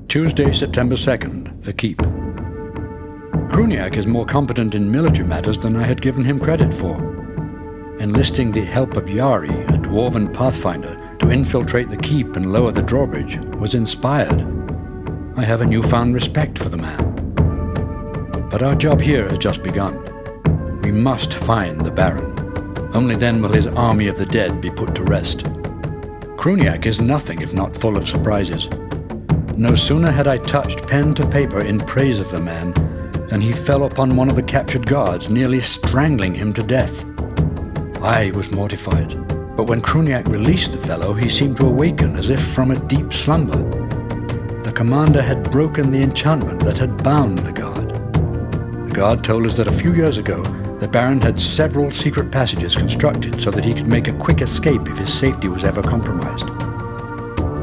Tuesday, September 2nd, the Keep. Kruniak is more competent in military matters than I had given him credit for. Enlisting the help of Yari, a dwarven pathfinder, to infiltrate the Keep and lower the drawbridge was inspired. I have a newfound respect for the man. But our job here has just begun. We must find the Baron. Only then will his army of the dead be put to rest. Kruniak is nothing if not full of surprises. No sooner had I touched pen to paper in praise of the man than he fell upon one of the captured guards, nearly strangling him to death. I was mortified, but when Kruniak released the fellow, he seemed to awaken as if from a deep slumber. The commander had broken the enchantment that had bound the guard. The guard told us that a few years ago, the Baron had several secret passages constructed so that he could make a quick escape if his safety was ever compromised.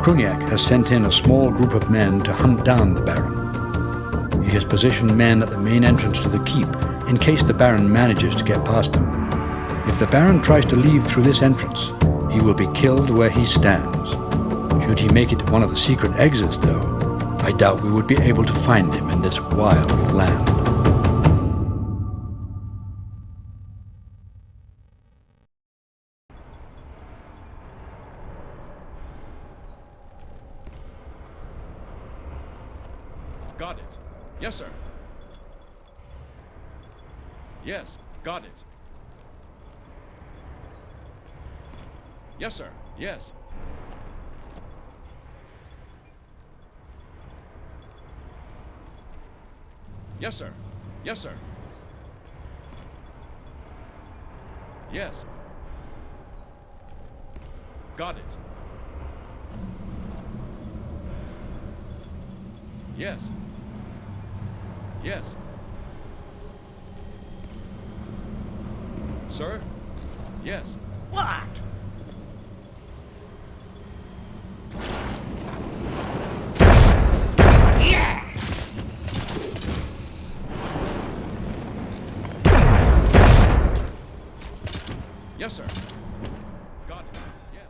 Kruniak has sent in a small group of men to hunt down the Baron. He has positioned men at the main entrance to the Keep in case the Baron manages to get past them. If the Baron tries to leave through this entrance, he will be killed where he stands. Should he make it to one of the secret exits, though, I doubt we would be able to find him in this wild land. Got it. Yes, sir. Yes, got it. Yes, sir. Yes. Yes, sir. Yes, sir. Yes. Got it. Yes. Yes. Sir? Yes. What? Yeah! Yes, sir. Got it. Yes.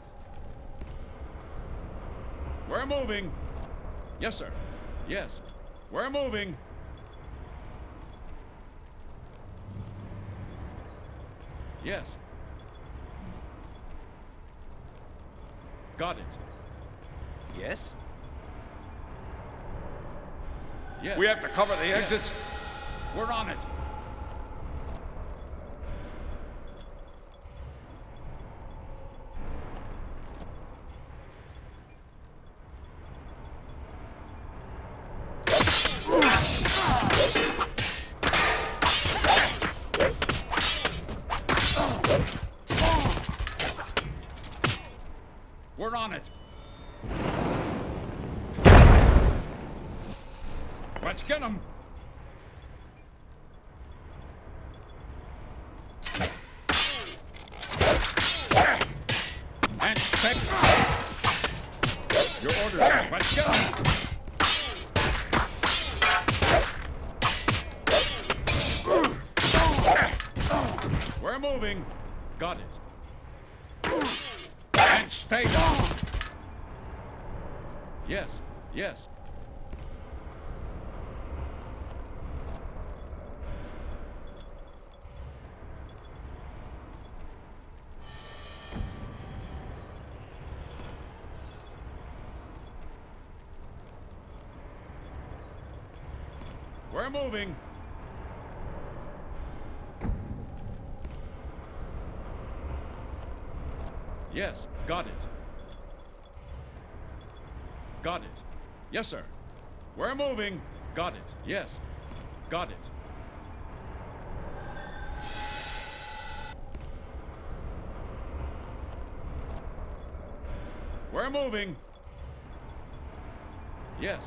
We're moving. Yes, sir. Yes. We're moving. Yes. Got it. Yes? Yes. We have to cover the exits. We're on it. We're on it. Let's get him. And step. Your orders. Let's get him. We're moving. Got it. And stay down. Yes. Yes. We're moving. Yes, got it. Got it. Yes, sir. We're moving. Got it. Yes. Got it. We're moving. Yes.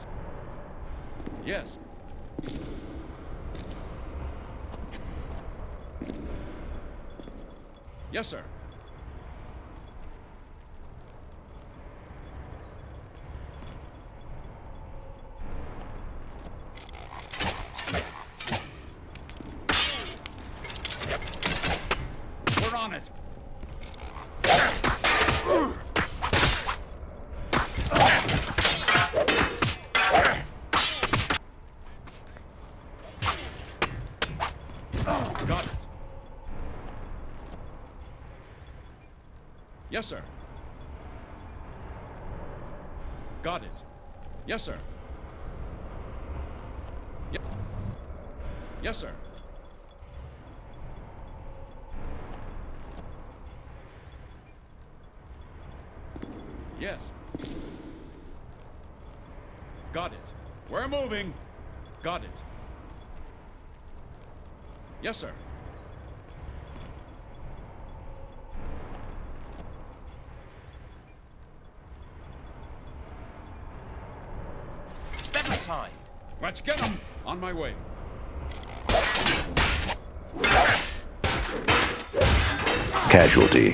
Yes. Yes, sir. We're on it. Yes, sir. Got it. Yes, sir. Ye- Yes, sir. Yes. Got it. We're moving. Got it. Yes, sir. Step aside. Let's get him. On my way. Casualty.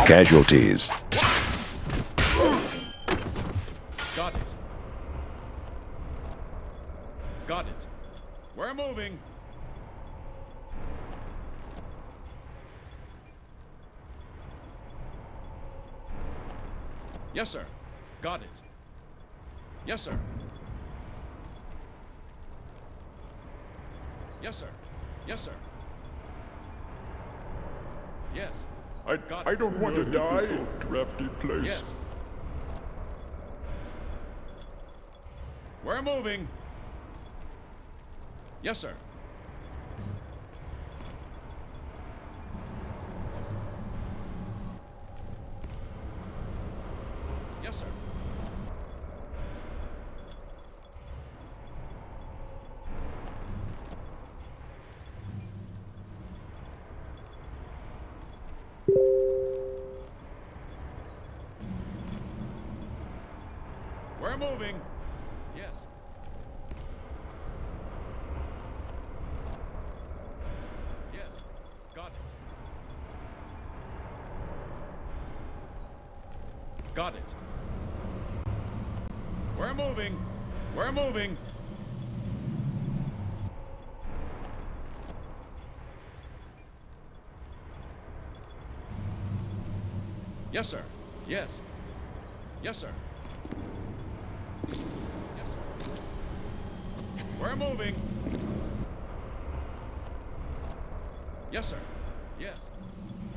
Casualties. Got it. Got it. We're moving. Yes, sir. Got it. Yes, sir. Yes, sir. Yes, sir. Yes. I don't want to die in drafty place. Yes. We're moving. Yes, sir. Yes, sir. We're moving. Yes. Yes. Got it. Got it. We're moving. We're moving. Yes, sir. Yes. Yes, sir. Yes, sir. We're moving. Yes, sir. Yes.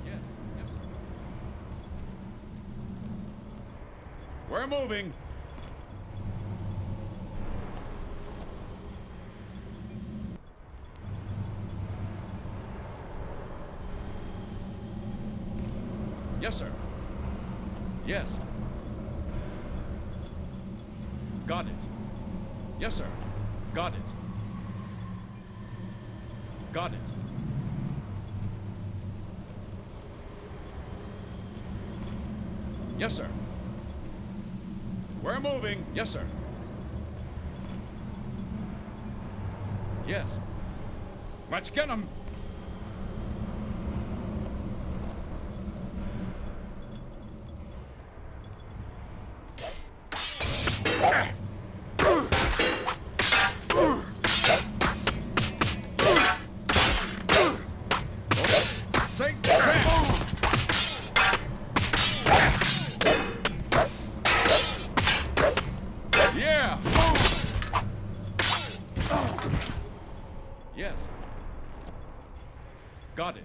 Yes. Yes, sir. We're moving. Yes, sir. Yes. Got it. Yes, sir. Got it. Got it. Yes, sir. We're moving. Yes, sir. Yes. Let's get him. Take that. Yeah. Yes. Got it.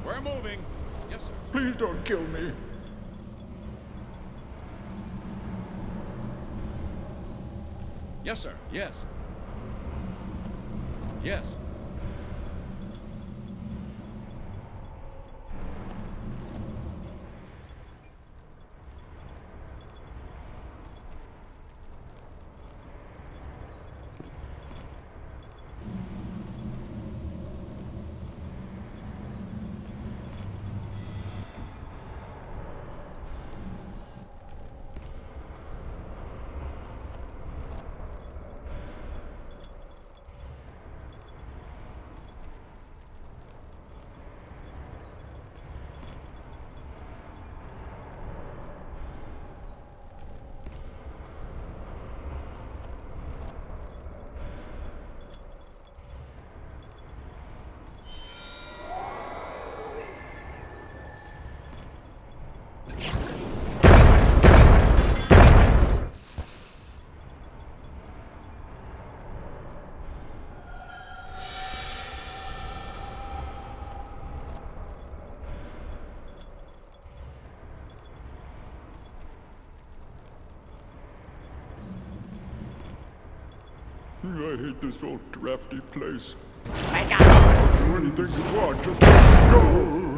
We're moving. Yes, sir. Please don't kill me. Yes, sir. Yes. Yes. I hate this old drafty place. Wake up! Do anything you want, just go!